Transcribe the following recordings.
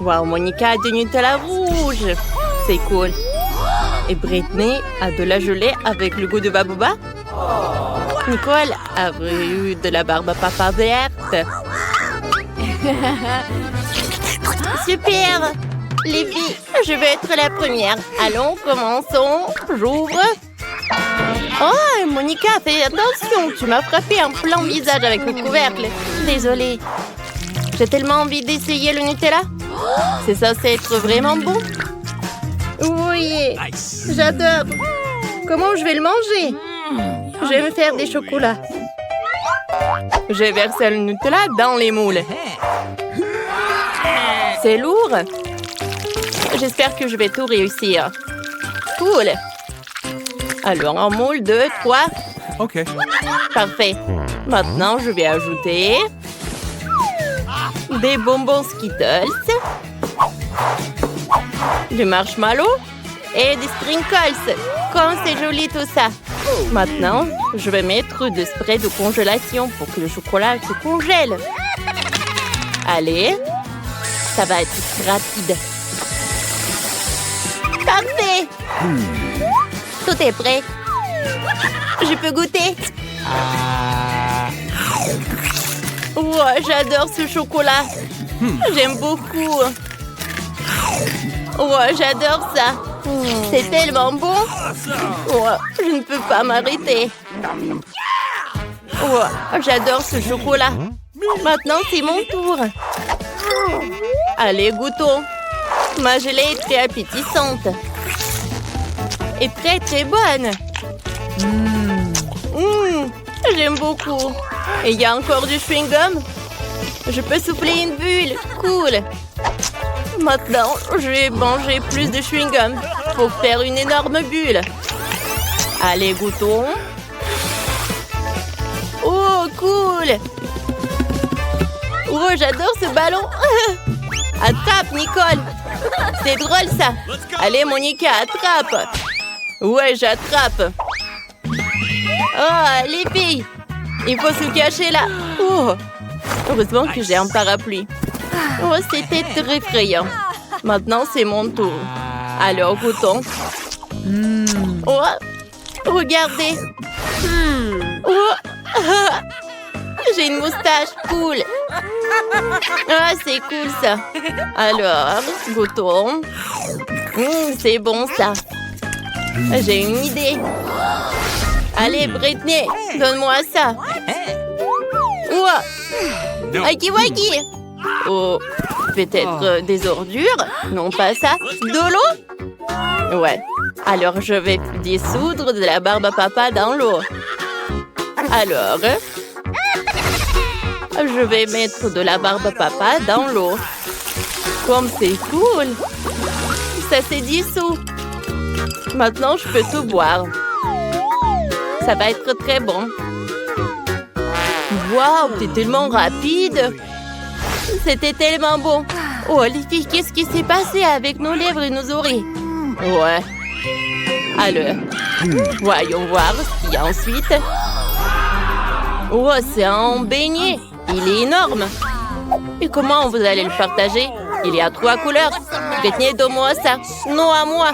Wow, Monica a du Nutella rouge. C'est cool. Et Britney a de la gelée avec le goût de Babouba. Nicole a eu de la barbe à papa verte. Super! Les filles, je veux être la première. Allons, commençons. J'ouvre. Oh, Monica, fais attention. Tu m'as frappé en plein visage avec le couvercle. Désolée. J'ai tellement envie d'essayer le Nutella. C'est censé être vraiment bon. Oui, j'adore. Comment je vais le manger? Je vais me faire des chocolats. J'ai versé le Nutella dans les moules. C'est lourd. J'espère que je vais tout réussir. Cool. Alors, en moule, 2, 3. OK. Parfait. Maintenant, je vais ajouter des bonbons Skittles, du marshmallow et des sprinkles. Comme c'est joli tout ça. Maintenant, je vais mettre du spray de congélation pour que le chocolat se congèle. Allez, ça va être rapide. Parfait! Tout est prêt. Je peux goûter? Oh, j'adore ce chocolat. J'aime beaucoup. Oh, j'adore ça. C'est tellement bon. Oh, je ne peux pas m'arrêter. Oh, j'adore ce chocolat. Maintenant, c'est mon tour. Allez, goûtons. Ma gelée est très appétissante. Et très, très bonne. J'aime beaucoup. Et il y a encore du chewing-gum. Je peux souffler une bulle. Cool. Maintenant, je vais manger plus de chewing-gum pour faire une énorme bulle. Allez, goûtons. Oh, cool. Oh, j'adore ce ballon. Attrape, Nicole. C'est drôle, ça. Allez, Monica, attrape. Ouais, j'attrape. Oh, les filles. Il faut se cacher là. Oh. Heureusement que j'ai un parapluie. Oh, c'était très effrayant. Maintenant, c'est mon tour. Alors, goûtons. Oh, regardez. Oh. J'ai une moustache. Cool. Ah, c'est cool, ça. Alors, goûtons. C'est bon, ça. J'ai une idée. Allez, Britney, donne-moi ça. Oh. Waki. Oh, peut-être des ordures? Non, pas ça. De l'eau? Ouais. Alors, je vais dissoudre de la barbe à papa dans l'eau. Alors, je vais mettre de la barbe à papa dans l'eau. Comme c'est cool. Ça s'est dissous. Maintenant, je peux tout boire. Ça va être très bon. Waouh, t'es tellement rapide. C'était tellement bon. Oh, les filles, qu'est-ce qui s'est passé avec nos lèvres et nos oreilles? Ouais. Alors, voyons voir ce qu'il y a ensuite. Oh, c'est un beignet. Il est énorme. Et comment vous allez le partager? Il est à 3 couleurs. Britney, donne-moi ça. Non, à moi.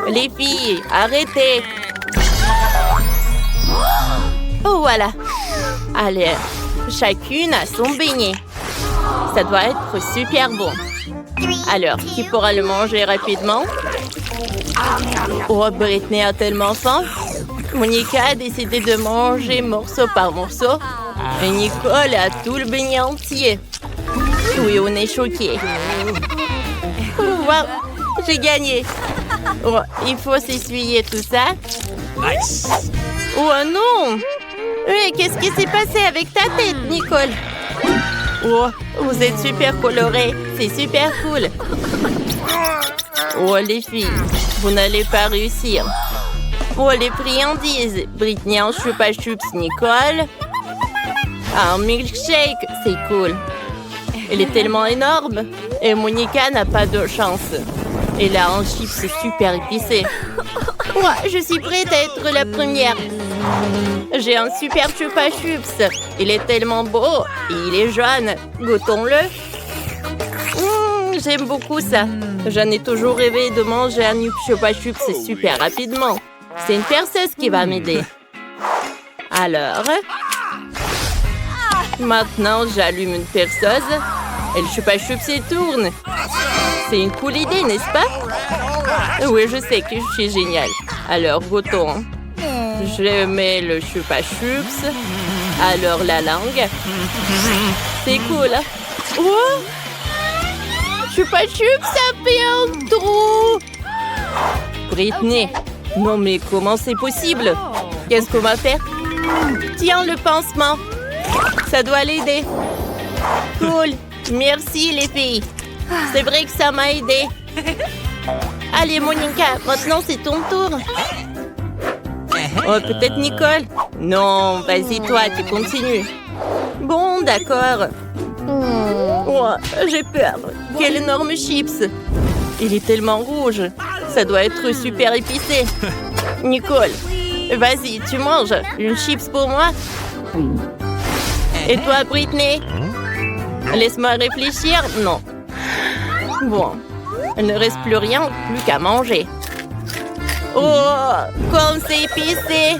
Les filles, arrêtez. Oh, voilà. Allez, chacune a son beignet. Ça doit être super bon. Alors, qui pourra le manger rapidement? Oh, Britney a tellement faim. Monica a décidé de manger morceau par morceau. Et Nicole a tout le beignet entier. Oui, on est choqués. Wow, j'ai gagné. Oh, il faut s'essuyer tout ça. Oh non! Mais qu'est-ce qui s'est passé avec ta tête, Nicole? Oh, vous êtes super colorées. C'est super cool. Oh, les filles, vous n'allez pas réussir. Oh, les friandises. Britney en Chupa Chups, Nicole. Un milkshake, c'est cool. Elle est tellement énorme. Et Monica n'a pas de chance. Elle a un chips super épicé. Moi, je suis prête à être la première. J'ai un super Chupa Chups. Il est tellement beau et il est jaune. Goûtons-le. J'aime beaucoup ça. J'en ai toujours rêvé de manger un Chupa Chups super rapidement. C'est une perceuse qui va m'aider. Alors, maintenant j'allume une perceuse et le Chupa Chups il tourne. C'est une cool idée, n'est-ce pas? Oui, je sais que je suis géniale. Alors, goûtons. Je mets le Chupa Chups. Alors, la langue. C'est cool. Oh! Chupa Chups, ça fait un trou! Britney, non mais comment c'est possible? Qu'est-ce qu'on va faire? Tiens, le pansement. Ça doit l'aider. Cool. Merci, les filles. C'est vrai que ça m'a aidé. Allez, Monica, maintenant c'est ton tour. Oh, peut-être Nicole? Non, vas-y, toi, tu continues. Bon, d'accord. Oh, j'ai peur. Quel énorme chips. Il est tellement rouge. Ça doit être super épicé. Nicole, vas-y, tu manges une chips pour moi? Et toi, Britney? Laisse-moi réfléchir. Non. Bon, il ne reste plus rien, plus qu'à manger. Oh, comme c'est épicé.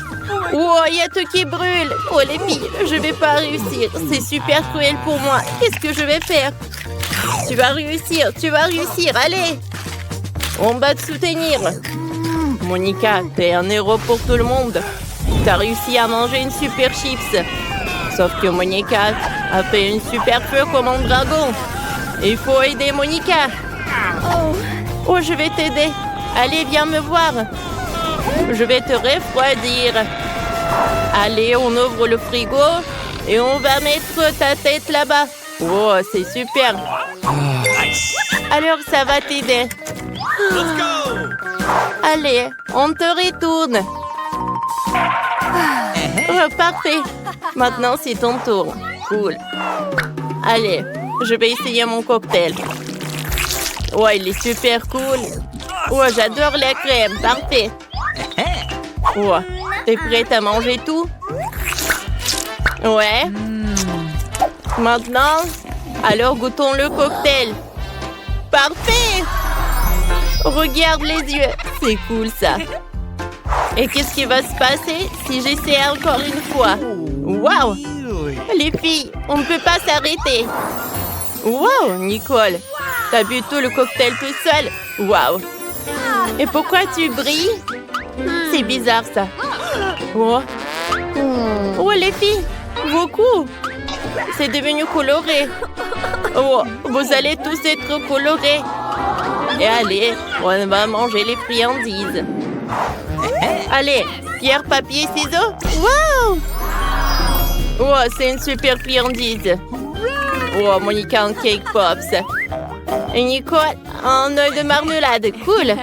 Oh, il y a tout qui brûle. Oh, les filles, je vais pas réussir. C'est super cruel pour moi. Qu'est-ce que je vais faire? Tu vas réussir, allez. On va te soutenir. Monica, t'es un héros pour tout le monde. T'as réussi à manger une super chips. Sauf que Monica a fait une super feu comme un dragon. Il faut aider Monica. Oh, je vais t'aider. Allez, viens me voir. Je vais te refroidir. Allez, on ouvre le frigo et on va mettre ta tête là-bas. Oh, c'est super. Alors, ça va t'aider. Allez, on te retourne. Oh, parfait. Maintenant, c'est ton tour. Cool. Allez, je vais essayer mon cocktail. Oh, il est super cool. Oh, j'adore la crème. Parfait. Oh, t'es prête à manger tout? Ouais. Maintenant, alors goûtons le cocktail. Parfait! Regarde les yeux. C'est cool, ça. Et qu'est-ce qui va se passer si j'essaie encore une fois? Waouh! Les filles, on ne peut pas s'arrêter. Waouh, Nicole! T'as bu tout le cocktail tout seul? Waouh! Et pourquoi tu brilles? C'est bizarre, ça. Oh. Oh, les filles, vos coups. C'est devenu coloré. Oh, vous allez tous être colorés. Et allez, on va manger les friandises. Allez, pierre, papier, ciseaux. Wow! Oh, c'est une super friandise. Oh, Monica en cake pops. Et Nicole, un œil de marmelade. Cool.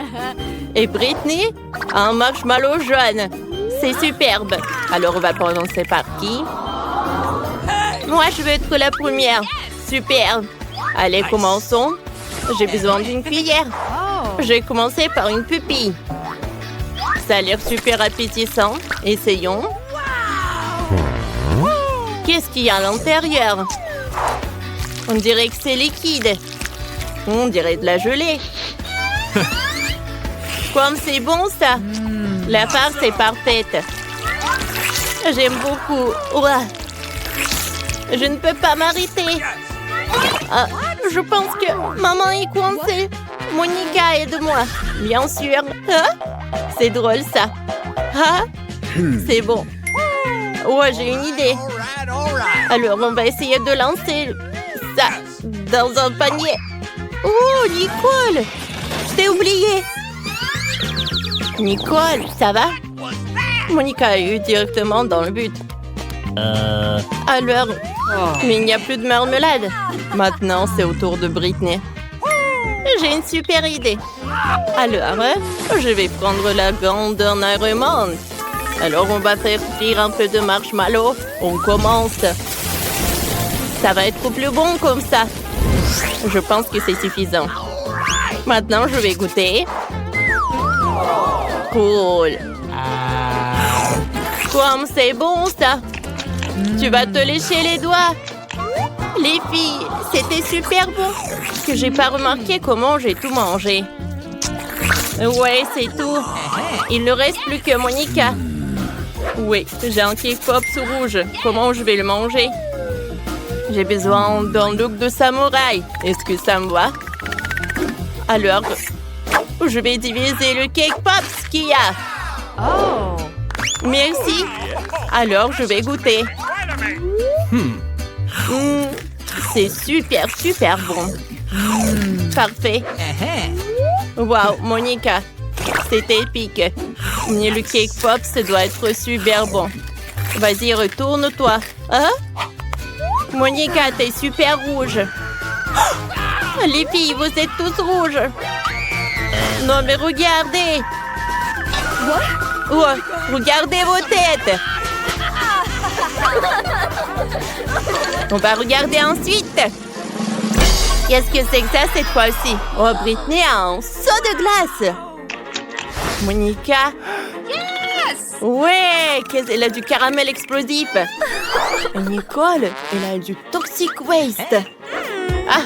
Et Britney, un marshmallow jaune. C'est superbe. Alors, on va commencer par qui? Moi, je veux être la première. Super. Allez, commençons. J'ai besoin d'une cuillère. Je vais commencer par une pupille. Ça a l'air super appétissant. Essayons. Qu'est-ce qu'il y a à l'intérieur? On dirait que c'est liquide. On dirait de la gelée. Comme c'est bon, ça. La farce est parfaite. J'aime beaucoup. Ouah. Je ne peux pas m'arrêter. Ah, je pense que maman est coincée. Monica, aide-moi. Bien sûr. Ah, c'est drôle, ça. Ah, c'est bon. Oh, j'ai une idée. Alors, on va essayer de lancer ça dans un panier. Oh, Nicole! Je t'ai oublié. Nicole, ça va? Monica a eu directement dans le but. Alors, mais il n'y a plus de marmelade. Maintenant, c'est au tour de Britney. J'ai une super idée. Alors, je vais prendre la grandeur allemande. Alors, on va faire frire un peu de marshmallow. On commence. Ça va être plus bon comme ça. Je pense que c'est suffisant. Maintenant, je vais goûter. Cool. Comme c'est bon, ça. Tu vas te lécher les doigts. Les filles, c'était super bon. que j'ai pas remarqué comment j'ai tout mangé. Ouais, c'est tout. Il ne reste plus que Monica. Oui, j'ai un cake pop rouge. Comment je vais le manger? J'ai besoin d'un look de samouraï. Est-ce que ça me va? Alors, je vais diviser le cake pop qu'il y a. Oh! Merci. Alors, je vais goûter. C'est super, super bon. Parfait. Wow, Monica, c'est épique. Mais le cake pop, ça doit être super bon. Vas-y, retourne-toi. Hein? Monica, t'es super rouge. Les filles, vous êtes tous rouges. Non, mais regardez. Oh, regardez vos têtes. On va regarder ensuite. Qu'est-ce que c'est que ça cette fois-ci? Oh, Britney a un seau de glace. Monica? Yes! Ouais, elle a du caramel explosif. Et Nicole, elle a du toxic waste. Ah,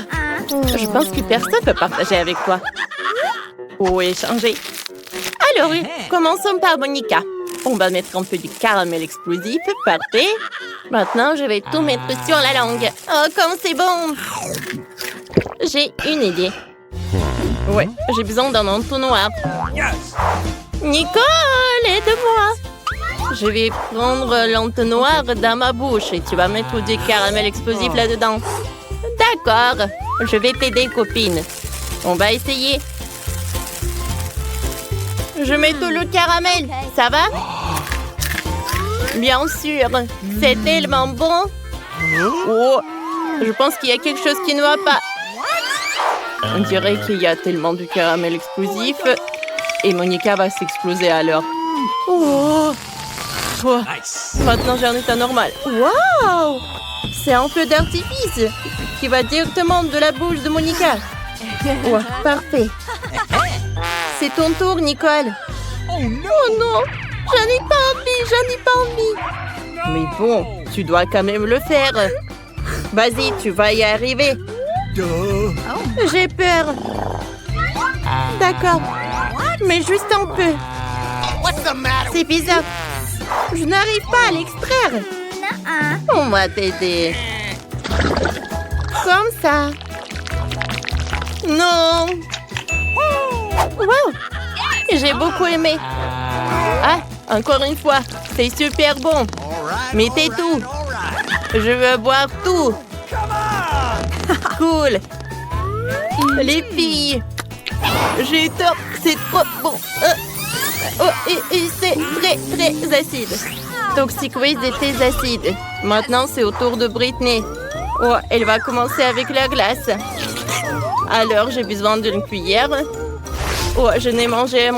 je pense que personne ne peut partager avec toi. Oh, échanger. Alors, commençons par Monica. On va mettre un peu du caramel explosif. Parfait. Maintenant, je vais tout mettre sur la langue. Oh, comme c'est bon! J'ai une idée. Ouais, j'ai besoin d'un entonnoir. Nicole, aide-moi! Je vais prendre l'entonnoir dans ma bouche et tu vas mettre du caramel explosif là-dedans. D'accord, je vais t'aider, copine. On va essayer. Je mets tout le caramel, ça va? Bien sûr, c'est tellement bon. Oh, je pense qu'il y a quelque chose qui ne va pas. On dirait qu'il y a tellement de caramel explosif et Monica va s'exploser alors. Oh. Oh. Maintenant, j'ai un état normal. Wow! C'est un feu d'artifice qui va directement de la bouche de Monica. Oh, parfait. C'est ton tour, Nicole. Oh non! J'en ai pas envie. Mais bon, tu dois quand même le faire. Vas-y, tu vas y arriver. J'ai peur. D'accord. Mais juste un peu. C'est bizarre. Je n'arrive pas à l'extraire. On va t'aider. Comme ça. Non. Wow. J'ai beaucoup aimé. Ah, encore une fois. C'est super bon. Mettez tout. Je veux boire tout. Cool. Les filles. J'ai eu tort. C'est trop bon. Oh, et c'est très, très acide. Toxic Waste était acide. Maintenant, c'est au tour de Britney. Oh, elle va commencer avec la glace. Alors, j'ai besoin d'une cuillère. Oh, je n'ai mangé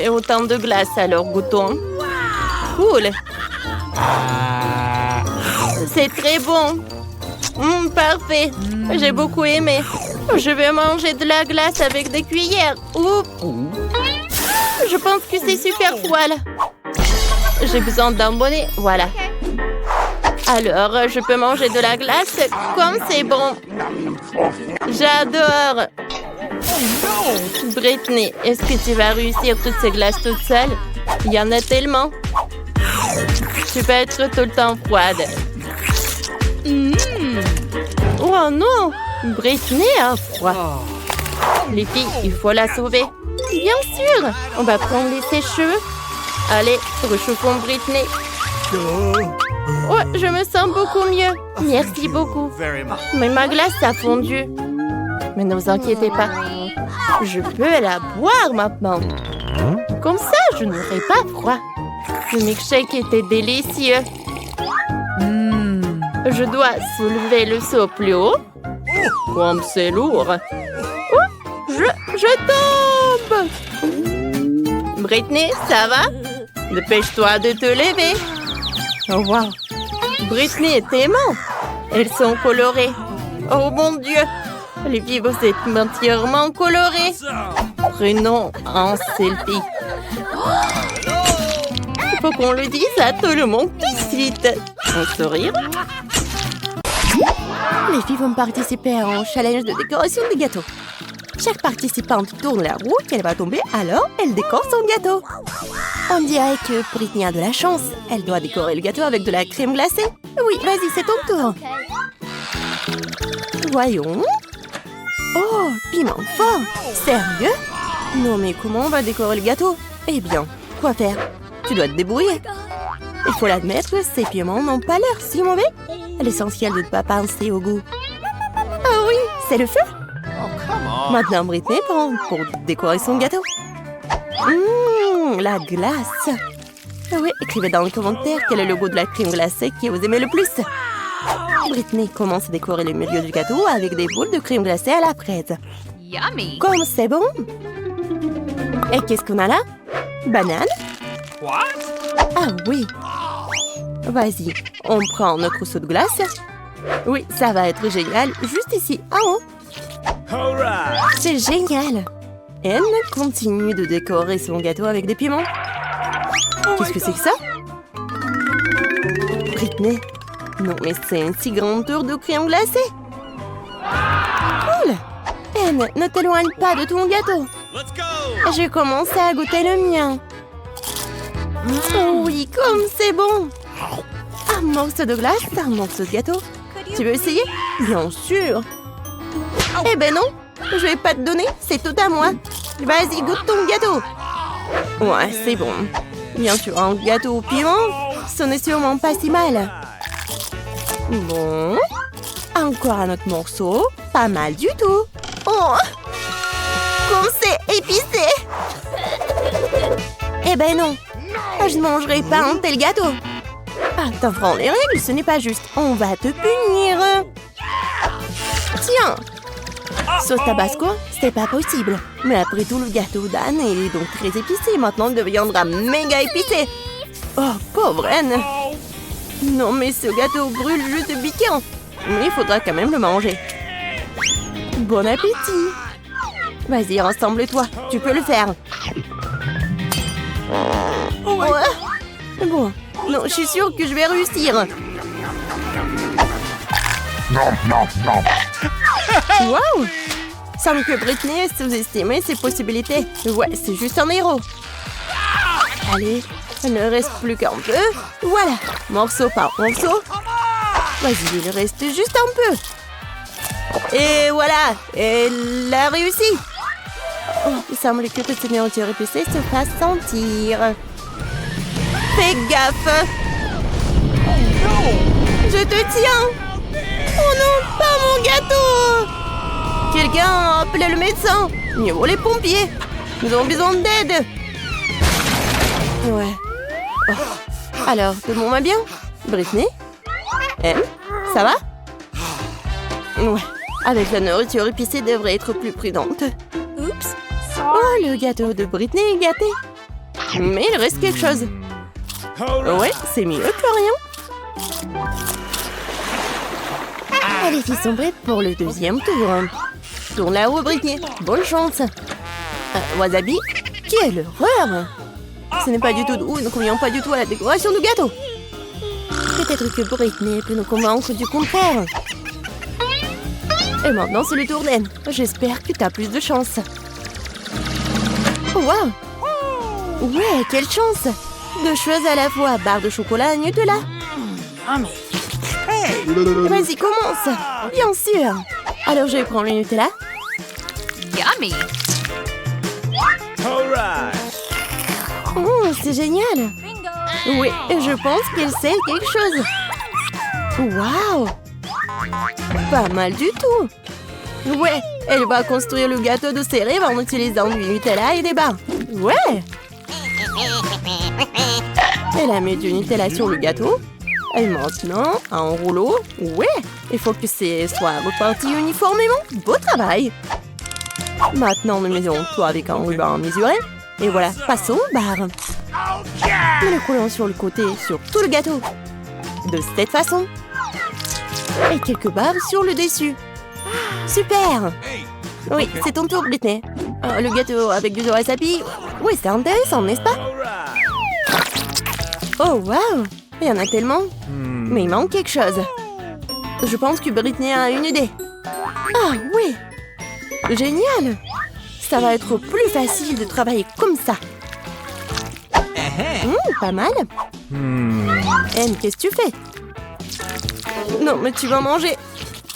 autant de glace, alors goûtons. Cool. C'est très bon. Parfait. J'ai beaucoup aimé. Je vais manger de la glace avec des cuillères. Oups. Je pense que c'est super froid là. J'ai besoin d'un bonnet. Voilà. Alors, je peux manger de la glace comme c'est bon. J'adore. Britney, est-ce que tu vas réussir toutes ces glaces toute seule? Il y en a tellement. Tu peux être tout le temps froide. Oh non! Britney a froid. Les filles, il faut la sauver. Bien sûr! On va prendre les sèche-cheveux. Allez, réchauffons Britney. Oh, je me sens beaucoup mieux. Merci beaucoup. Mais ma glace a fondu. Mais ne vous inquiétez pas. Je peux la boire maintenant. Comme ça, je n'aurai pas froid. Le milkshake était délicieux. Je dois soulever le seau plus haut. Comme c'est lourd. Oh, je tombe. Britney, ça va? Dépêche-toi de te lever. Oh, wow. Britney est aimante. Elles sont colorées. Oh, mon Dieu. Les filles, vous êtes entièrement colorées. Prenons un selfie. Il faut qu'on le dise à tout le monde tout de suite. Un sourire. Les filles vont participer à un challenge de décoration des gâteaux. Chaque participante tourne la roue qu'elle va tomber, alors elle décore son gâteau. On dirait que Britney a de la chance. Elle doit décorer le gâteau avec de la crème glacée. Oui, vas-y, c'est ton tour. Voyons. Oh, piment fort. Sérieux? Non, mais comment on va décorer le gâteau? Eh bien, quoi faire? Tu dois te débrouiller. Il faut l'admettre, ces piments n'ont pas l'air si mauvais. L'essentiel de ne pas penser au goût. Ah oui, c'est le feu. Maintenant, Britney prend pour décorer son gâteau. La glace. Oui, écrivez dans les commentaires quel est le goût de la crème glacée que vous aimez le plus. Britney commence à décorer le milieu du gâteau avec des boules de crème glacée à la fraise. Yummy! Comme c'est bon! Et qu'est-ce qu'on a là? Banane? What? Ah oui! Vas-y, on prend notre trousseau de glace. Oui, ça va être génial, juste ici, en haut. C'est génial! Anne continue de décorer son gâteau avec des piments. Qu'est-ce que c'est que ça? Britney? Non, mais c'est une si grande tour de crème glacée! Cool! Anne, ne t'éloigne pas de ton gâteau! J'ai commencé à goûter le mien. Oh oui, comme c'est bon! Un morceau de glace, un morceau de gâteau. Tu veux essayer? Bien sûr! Eh ben non! Je vais pas te donner, c'est tout à moi. Vas-y, goûte ton gâteau. Ouais, c'est bon. Bien sûr, un gâteau au piment, ce n'est sûrement pas si mal. Bon. Encore un autre morceau. Pas mal du tout. Oh! Comme c'est épicé! Eh ben non. Je ne mangerai pas un tel gâteau. Ah, t'apprends les règles, ce n'est pas juste. On va te punir. Tiens! Sauce tabasco, c'est pas possible. Mais après tout, le gâteau d'Anne est donc très épicé. Maintenant, il deviendra méga épicé. Oh, pauvre Anne. Non, mais ce gâteau brûle juste piquant. Mais il faudra quand même le manger. Bon appétit. Vas-y, rassemble-toi. Tu peux le faire. Ouais. Bon, non, je suis sûre que je vais réussir. Waouh! Semble que Britney a sous-estimé ses possibilités. Ouais, c'est juste un héros. Allez, il ne reste plus qu'un peu. Voilà, morceau par morceau. Vas-y, il reste juste un peu. Et voilà, elle a réussi. Oh, il semble que cette nourriture épicée se fasse sentir. Fais gaffe. Je te tiens. Oh non, pas mon gâteau! Quelqu'un a appelé le médecin. Mieux vaut les pompiers. Nous avons besoin d'aide. Ouais. Oh. Alors, tout le monde va bien? Britney? Elle? Ça va? Ouais. Avec la nourriture épicée, devrait être plus prudente. Oups. Oh, le gâteau de Britney est gâté. Mais il reste quelque chose. Ouais, c'est mieux que rien. Les filles sont prêtes pour le deuxième tour. Tourne la roue, Britney. Bonne chance. Wasabi? Quelle horreur! Ce n'est pas du tout doux, ne convient pas du tout à la décoration du gâteau. Peut-être que Britney peut nous convaincre du contraire. Et maintenant, c'est le tour d'Anne. J'espère que tu as plus de chance. Oh, wow! Ouais, quelle chance! Deux choses à la fois, barre de chocolat et Nutella. Vas-y, commence. Bien sûr. Alors, je vais prendre le Nutella. Yummy! Oh, c'est génial. Oui, je pense qu'elle sait quelque chose. Waouh! Pas mal du tout. Ouais, elle va construire le gâteau de ses rêves en utilisant du Nutella et des barres. Ouais! Elle a mis du Nutella sur le gâteau. Et maintenant, un rouleau. Ouais, il faut que c'est soit reparti uniformément. Beau travail. Maintenant, nous mettons tout avec un ruban mesuré. Et voilà, passons aux barres. Nous le collons sur le côté, sur tout le gâteau. De cette façon. Et quelques barres sur le dessus. Super. Oui, c'est ton tour, Britney. Le gâteau avec du wasabi. Oui, c'est intéressant, n'est-ce pas? Oh, waouh! Il y en a tellement. Mais il manque quelque chose. Je pense que Britney a une idée. Ah oui! Génial! Ça va être plus facile de travailler comme ça. Pas mal. Anne, qu'est-ce que tu fais? Non, mais tu vas manger.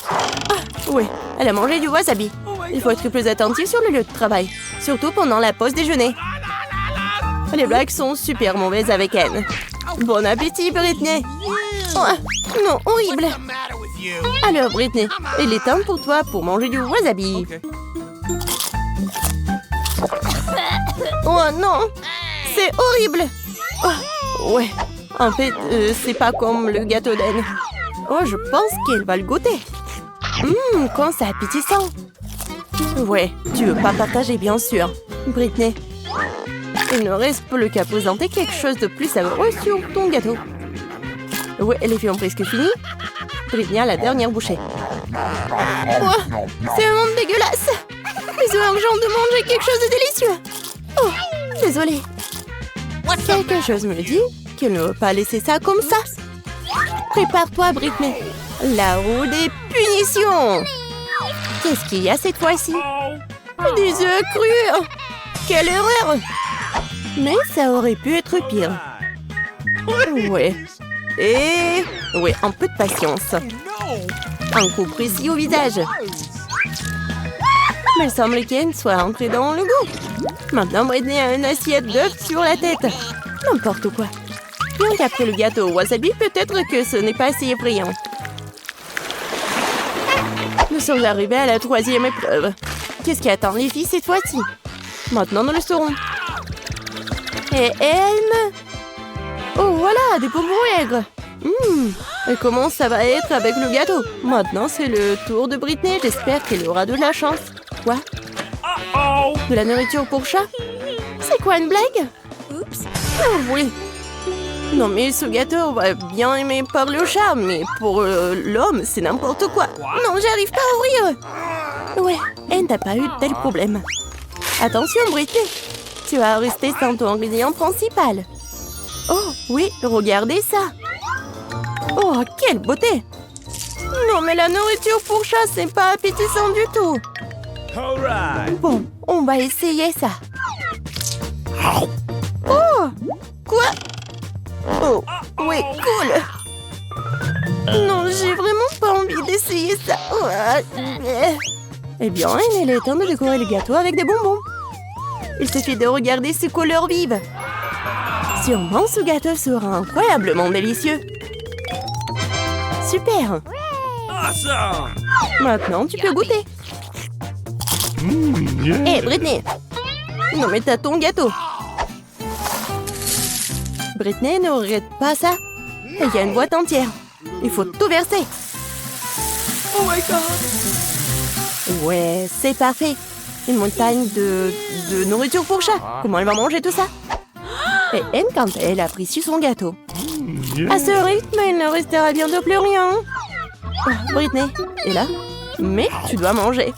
Ah, oui, elle a mangé du wasabi. Il faut être plus attentif sur le lieu de travail, surtout pendant la pause déjeuner. Les blagues sont super mauvaises avec Anne. Bon appétit, Britney. Oh, non, horrible. Alors, Britney, il est temps pour toi pour manger du wasabi. Oh non, c'est horrible. Oh, ouais, en fait, c'est pas comme le gâteau d'Anne. Oh, je pense qu'elle va le goûter. Quand c'est appétissant. Ouais, tu veux pas partager, bien sûr. Britney, il ne reste plus qu'à présenter quelque chose de plus savoureux sur ton gâteau. Ouais, les filles ont presque fini. Britney a la dernière bouchée. Oh, c'est vraiment dégueulasse. Ils ont l'argent de manger quelque chose de délicieux. Oh, désolée. Quelque chose me dit qu'elle ne veut pas laisser ça comme ça. Prépare-toi, Britney. La roue des punitions. Qu'est-ce qu'il y a cette fois-ci? Des œufs crus. Quelle erreur. Mais ça aurait pu être pire. Ouais. Et... ouais, un peu de patience. Un coup précis au visage. Mais il semble qu'Anne soit entrée dans le goût. Maintenant, Britney a une assiette d'œufs sur la tête. N'importe quoi. Bien qu'après le gâteau au wasabi, peut-être que ce n'est pas si effrayant. Nous sommes arrivés à la 3e épreuve. Qu'est-ce qui attend les filles cette fois-ci? Maintenant, nous le saurons. Et Anne... oh, voilà, des bonbons aigres. Et comment ça va être avec le gâteau? Maintenant, c'est le tour de Britney. J'espère qu'elle aura de la chance. Quoi? De la nourriture pour chat? C'est quoi, une blague? Oups. Oh, oui. Non, mais ce gâteau va bien aimer parler au chat, mais pour l'homme, c'est n'importe quoi. Non, j'arrive pas à ouvrir. Ouais, Anne n'a pas eu de tel problème. Attention, Britney. Tu vas rester sans ton ingrédient principal. Oh, oui, regardez ça. Oh, quelle beauté. Non, mais la nourriture pour chat, c'est pas appétissant du tout. Bon, on va essayer ça. Oh, quoi? Oh, oui, cool. Non, j'ai vraiment pas envie d'essayer ça. Eh bien, il est temps de décorer le gâteau avec des bonbons. Il suffit de regarder ces couleurs vives. Sûrement, ce gâteau sera incroyablement délicieux. Super. Maintenant, tu peux goûter. Hé, Britney. Non, mais t'as ton gâteau. Britney ne regrette pas ça. Il y a une boîte entière. Il faut tout verser. Oh my god. Ouais, c'est parfait. Une montagne de nourriture pour chat. Comment elle va manger tout ça? Et Anne, quand elle a pris son gâteau. À ce rythme, il ne restera bientôt plus rien. Oh, Britney est là. Mais tu dois manger.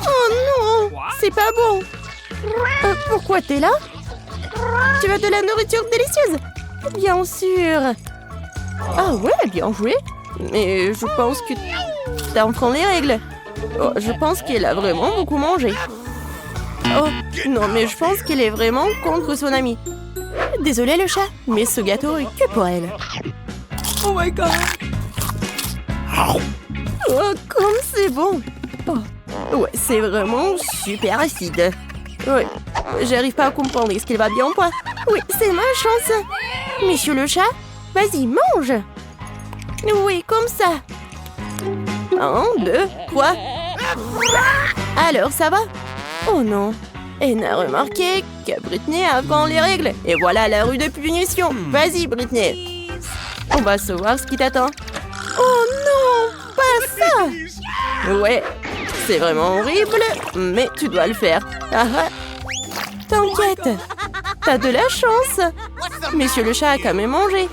Oh non, c'est pas bon. Pourquoi t'es là? Tu veux de la nourriture délicieuse? Bien sûr. Ah ouais, bien joué. Mais je pense que t'as enfreint les règles. Oh, je pense qu'elle a vraiment beaucoup mangé. Oh, non, mais je pense qu'elle est vraiment contre son ami. Désolé le chat, mais ce gâteau est que pour elle. Oh my god. Oh, comme c'est bon. Oh, ouais, c'est vraiment super acide. Ouais, j'arrive pas à comprendre. Est-ce qu'elle va bien ou pas? Oui, c'est ma chance. Monsieur le chat, vas-y, mange. Oui, comme ça. 1, 2, 3. Alors, ça va? Oh non. Elle n'a remarqué que Britney avant les règles. Et voilà la rue de punition. Vas-y, Britney. On va savoir ce qui t'attend. Oh non, pas ça. Ouais, c'est vraiment horrible, mais tu dois le faire. Ah ah. T'inquiète, t'as de la chance. Monsieur le chat a quand même mangé.